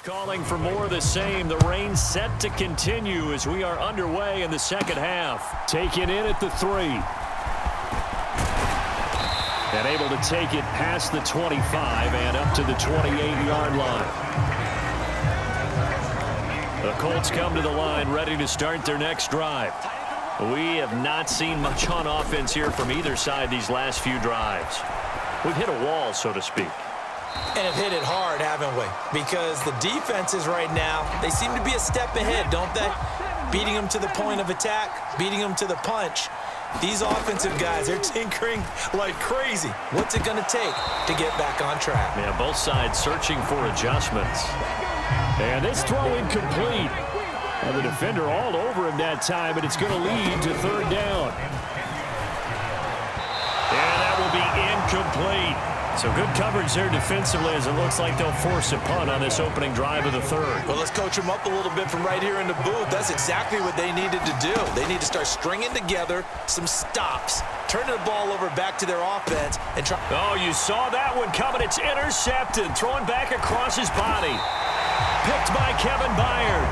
Calling for more of the same. The rain set to continue as we are underway in the second half. Taken in at the 3. And able to take it past the 25 and up to the 28-yard line. The Colts come to the line ready to start their next drive. We have not seen much on offense here from either side these last few drives. We've hit a wall, so to speak. And have hit it hard, haven't we? Because the defenses right now, they seem to be a step ahead, don't they? Beating them to the point of attack, beating them to the punch. These offensive guys, they're tinkering like crazy. What's it going to take to get back on track? Yeah, both sides searching for adjustments. And this throw incomplete. And the defender all over him that time, but it's going to lead to third down. And that will be incomplete. So good coverage there defensively as it looks like they'll force a punt on this opening drive of the third. Well, let's coach them up a little bit from right here in the booth. That's exactly what they needed to do. They need to start stringing together some stops, turning the ball over back to their offense, and try. Oh, you saw that one coming. It's intercepted, throwing back across his body. Picked by Kevin Byard.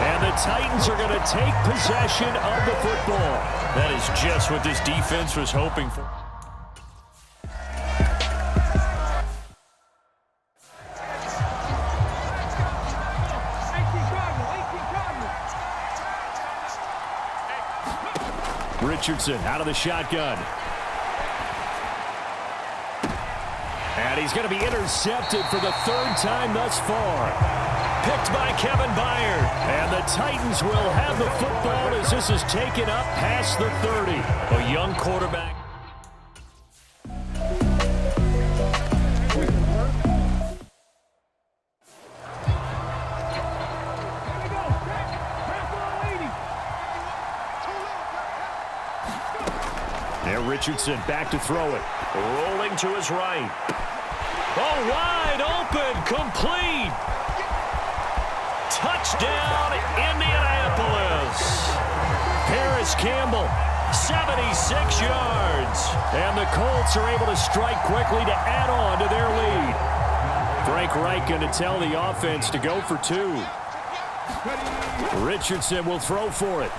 And the Titans are going to take possession of the football. That is just what this defense was hoping for. Richardson out of the shotgun. And he's going to be intercepted for the third time thus far. Picked by Kevin Byard. And the Titans will have the football as this is taken up past the 30. A young quarterback. There, Richardson back to throw it. Rolling to his right. Oh, wide open, complete. Touchdown, Indianapolis. Paris Campbell, 76 yards. And the Colts are able to strike quickly to add on to their lead. Frank Reich going to tell the offense to go for 2. Richardson will throw for it.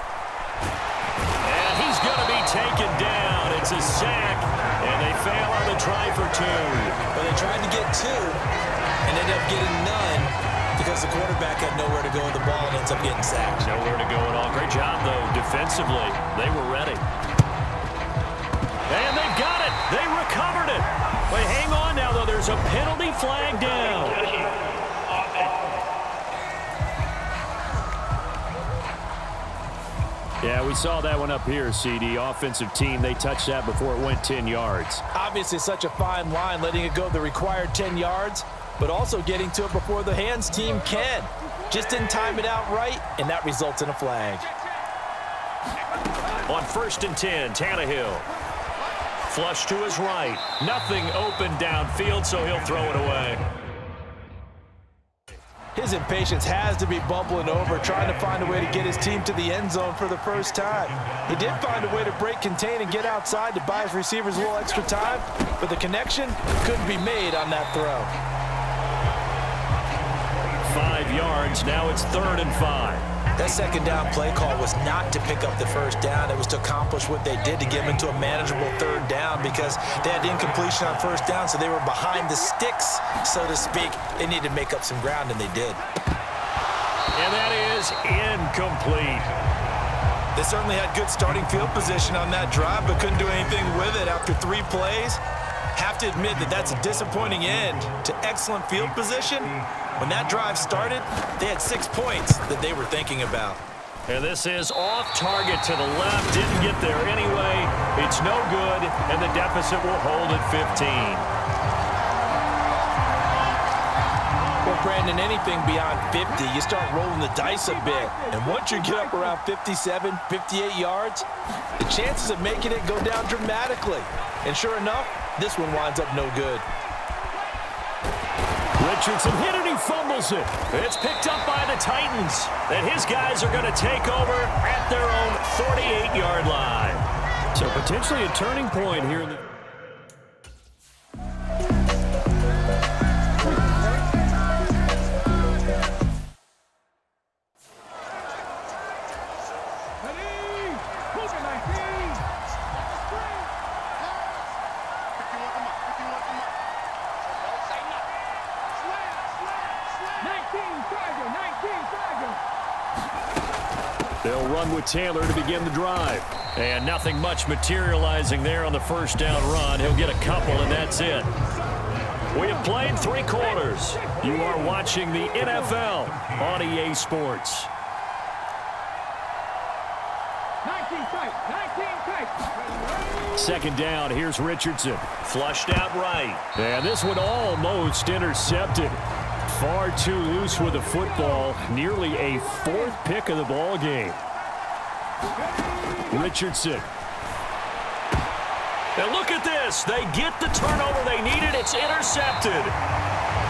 And he's going to be taken down. It's a sack, and they fail on the try for 2. Well, they tried to get 2 and ended up getting none because the quarterback had nowhere to go with the ball and ends up getting sacked. Nowhere to go at all. Great job, though, defensively. They were ready. And they've got it. They recovered it. But hang on now, though. There's a penalty flag down. Yeah, we saw that one up here, CD. Offensive team, they touched that before it went 10 yards. Obviously, such a fine line, letting it go the required 10 yards, but also getting to it before the hands team can. Just didn't time it out right, and that results in a flag. On 1st and 10, Tannehill. Flush to his right. Nothing open downfield, so he'll throw it away. His impatience has to be bubbling over, trying to find a way to get his team to the end zone for the first time. He did find a way to break contain and get outside to buy his receivers a little extra time, but the connection couldn't be made on that throw. 5 yards, now it's 3rd and 5. That second down play call was not to pick up the first down. It was to accomplish what they did to get them into a manageable 3rd down because they had incompletion on 1st down, so they were behind the sticks, so to speak. They needed to make up some ground, and they did. And that is incomplete. They certainly had good starting field position on that drive, but couldn't do anything with it after 3 plays. Have to admit that that's a disappointing end to excellent field position. When that drive started, they had 6 points that they were thinking about. And this is off target to the left. Didn't get there anyway. It's no good, and the deficit will hold at 15. Well, Brandon, anything beyond 50, you start rolling the dice a bit. And once you get up around 57, 58 yards, the chances of making it go down dramatically. And sure enough, this one winds up no good. Richardson hit it, he fumbles it. It's picked up by the Titans. And his guys are going to take over at their own 48-yard line. So potentially a turning point here in the... They'll run with Taylor to begin the drive. And nothing much materializing there on the first down run. He'll get a couple, and that's it. We have played 3 quarters. You are watching the NFL on EA Sports. 19 Second down, here's Richardson. Flushed out right. And this one almost intercepted. Far too loose with the football. Nearly a 4th pick of the ball game. Richardson. And look at this. They get the turnover they needed. It's intercepted.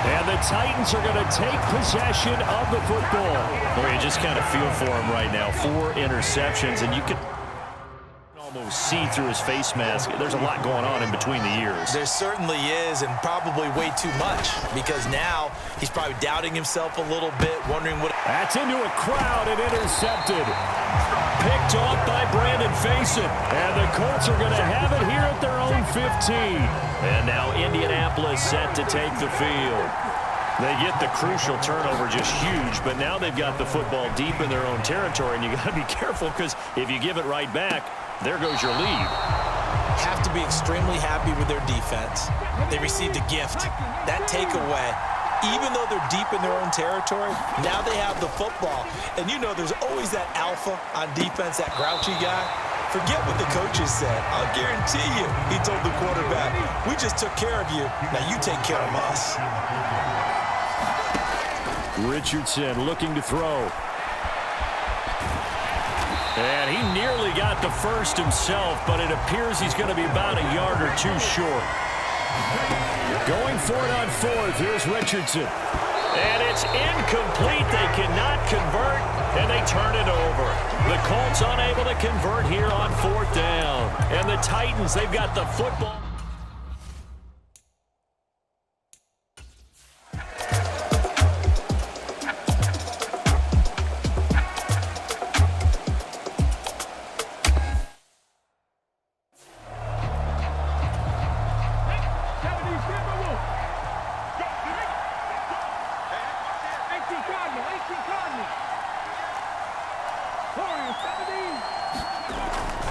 And the Titans are going to take possession of the football. Boy, you just kind of feel for him right now. 4 interceptions, and you can almost see through his face mask. There's a lot going on in between the ears. There certainly is, and probably way too much, because now he's probably doubting himself a little bit, wondering what... That's into a crowd and intercepted. Picked off by Brandon Faison. And the Colts are going to have it here at their own 15. And now Indianapolis set to take the field. They get the crucial turnover, just huge, but now they've got the football deep in their own territory, and you got to be careful, because if you give it right back, there goes your lead. Have to be extremely happy with their defense. They received a gift. That takeaway, even though they're deep in their own territory, now they have the football. And you know there's always that alpha on defense, that grouchy guy. Forget what the coaches said. I'll guarantee you, he told the quarterback, we just took care of you. Now you take care of us. Richardson looking to throw. And he nearly got the first himself, but it appears he's going to be about a yard or 2 short. Going for it on 4th, here's Richardson. And it's incomplete. They cannot convert, and they turn it over. The Colts unable to convert here on 4th down. And the Titans, they've got the football.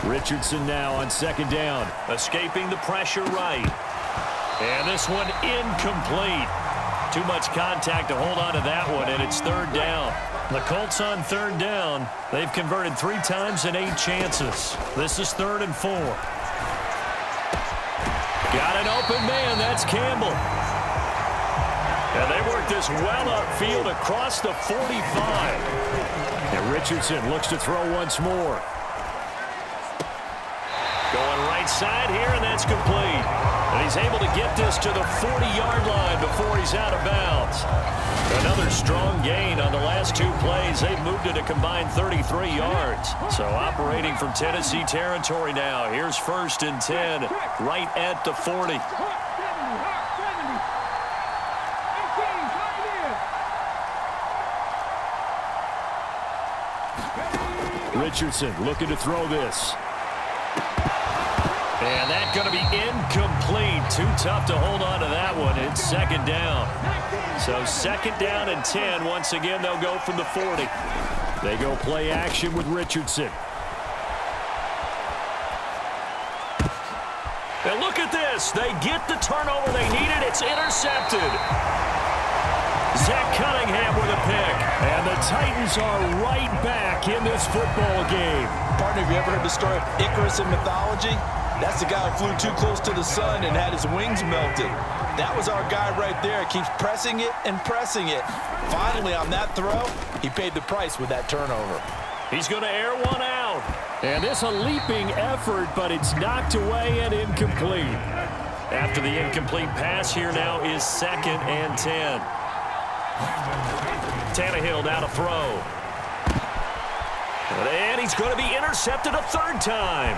Richardson now on 2nd down. Escaping the pressure right. And this one incomplete. Too much contact to hold on to that one, and it's 3rd down. The Colts on 3rd down. They've converted 3 times in 8 chances. This is 3rd and 4. Got an open man. That's Campbell. And they work this well upfield across the 45. And Richardson looks to throw once more. Going right side here, and that's complete. And he's able to get this to the 40-yard line before he's out of bounds. Another strong gain on the last 2 plays. They've moved it a combined 33 yards. So operating from Tennessee territory now. Here's 1st and 10, right at the 40. Richardson looking to throw this. And that's going to be incomplete. Too tough to hold on to that one. It's 2nd down. So 2nd down and 10. Once again, they'll go from the 40. They go play action with Richardson. And look at this. They get the turnover they needed. It's intercepted. Zach Cunningham with a pick. And the Titans are right back in this football game. Partner, have you ever heard the story of Icarus in mythology? That's the guy who flew too close to the sun and had his wings melted. That was our guy right there. Keeps pressing it and pressing it. Finally, on that throw, he paid the price with that turnover. He's going to air one out. And this a leaping effort, but it's knocked away and incomplete. After the incomplete pass, here now is 2nd and 10. Tannehill now to throw. And he's going to be intercepted a 3rd time.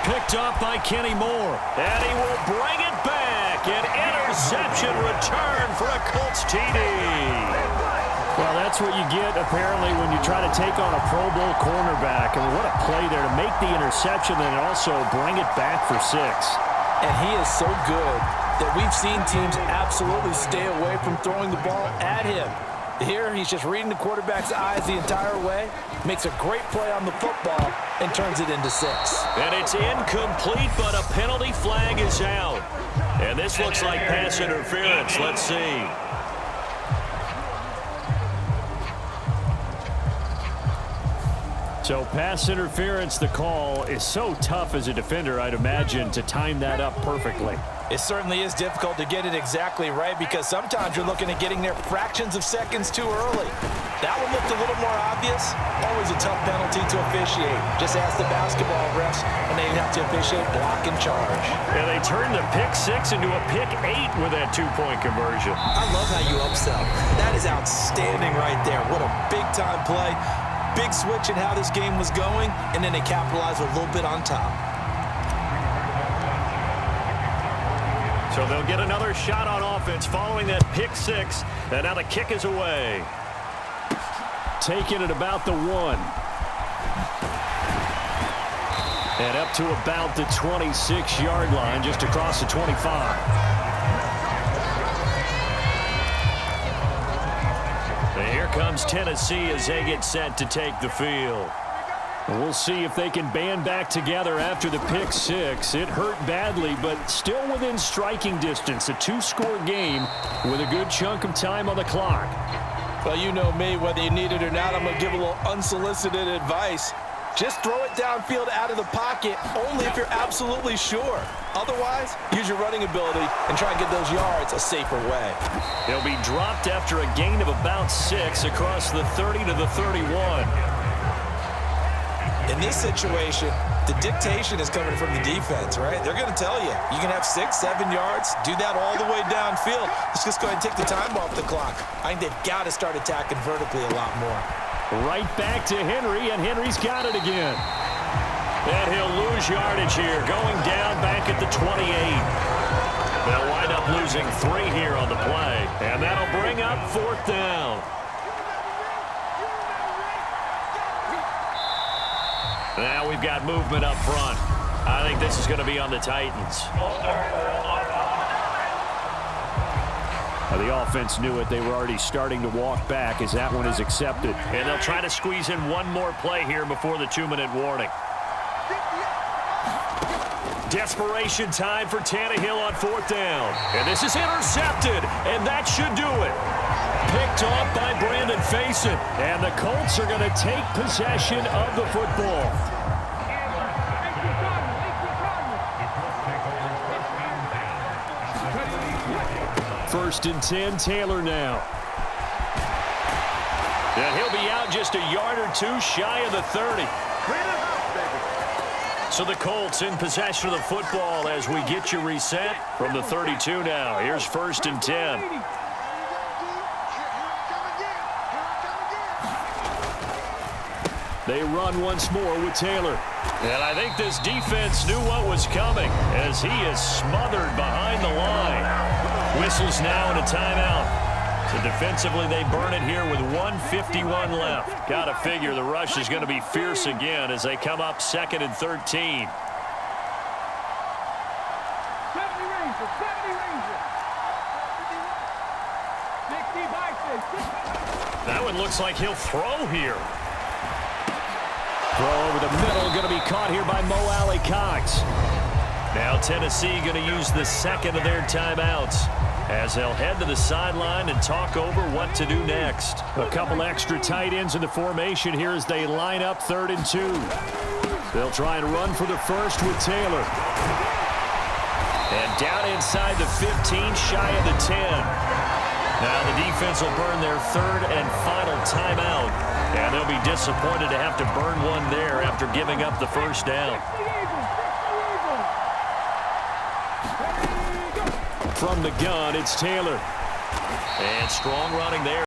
Picked off by Kenny Moore. And he will bring it back. An interception return for a Colts TD. Well, that's what you get, apparently, when you try to take on a Pro Bowl cornerback. I mean, what a play there to make the interception and also bring it back for 6. And he is so good that we've seen teams absolutely stay away from throwing the ball at him. Here, he's just reading the quarterback's eyes the entire way, makes a great play on the football, and turns it into 6. And it's incomplete, but a penalty flag is out. And this looks like pass interference. Let's see. So pass interference, the call is so tough as a defender, I'd imagine, to time that up perfectly. It certainly is difficult to get it exactly right because sometimes you're looking at getting there fractions of seconds too early. That one looked a little more obvious. Always a tough penalty to officiate. Just ask the basketball refs, and they have to officiate block and charge. And they turned the pick 6 into a pick 8 with that 2-point conversion. I love how you upsell. That is outstanding right there. What a big-time play. Big switch in how this game was going, and then they capitalized a little bit on top. So they'll get another shot on offense following that pick 6, and now the kick is away. Taking it about the 1. And up to about the 26-yard line, just across the 25. And here comes Tennessee as they get set to take the field. We'll see if they can band back together after the pick 6. It hurt badly, but still within striking distance. A 2-score game with a good chunk of time on the clock. Well, you know me, whether you need it or not, I'm going to give a little unsolicited advice. Just throw it downfield out of the pocket only if you're absolutely sure. Otherwise, use your running ability and try and get those yards a safer way. They'll be dropped after a gain of about 6 across the 30 to the 31. In this situation, the dictation is coming from the defense, right? They're going to tell you, you can have 6, 7 yards, do that all the way downfield. Let's just go ahead and take the time off the clock. I think they've got to start attacking vertically a lot more. Right back to Henry, and Henry's got it again. And he'll lose yardage here, going down back at the 28. They'll wind up losing 3 here on the play, and that'll bring up 4th down. Now we've got movement up front. I think this is going to be on the Titans. The offense knew it. They were already starting to walk back as that one is accepted. And they'll try to squeeze in one more play here before the 2-minute warning. Desperation time for Tannehill on 4th down. And this is intercepted, and that should do it. Picked off by Brandon Faison. And the Colts are going to take possession of the football. First and 10, Taylor now. And he'll be out just a yard or 2 shy of the 30. So the Colts in possession of the football as we get you reset from the 32 now. Here's 1st and 10. They run once more with Taylor. And I think this defense knew what was coming as he is smothered behind the line. Whistles now and a timeout. So defensively, they burn it here with 1:51 left. Got to figure the rush is going to be fierce again as they come up 2nd and 13. That one looks like he'll throw here. Throw over the middle, going to be caught here by Mo Alley-Cox. Now Tennessee going to use the 2nd of their timeouts as they'll head to the sideline and talk over what to do next. A couple extra tight ends in the formation here as they line up 3rd and 2. They'll try and run for the first with Taylor. And down inside the 15, shy of the 10. Now the defense will burn their 3rd and final timeout. And they'll be disappointed to have to burn one there after giving up the 1st down. From the gun, it's Taylor. And strong running there.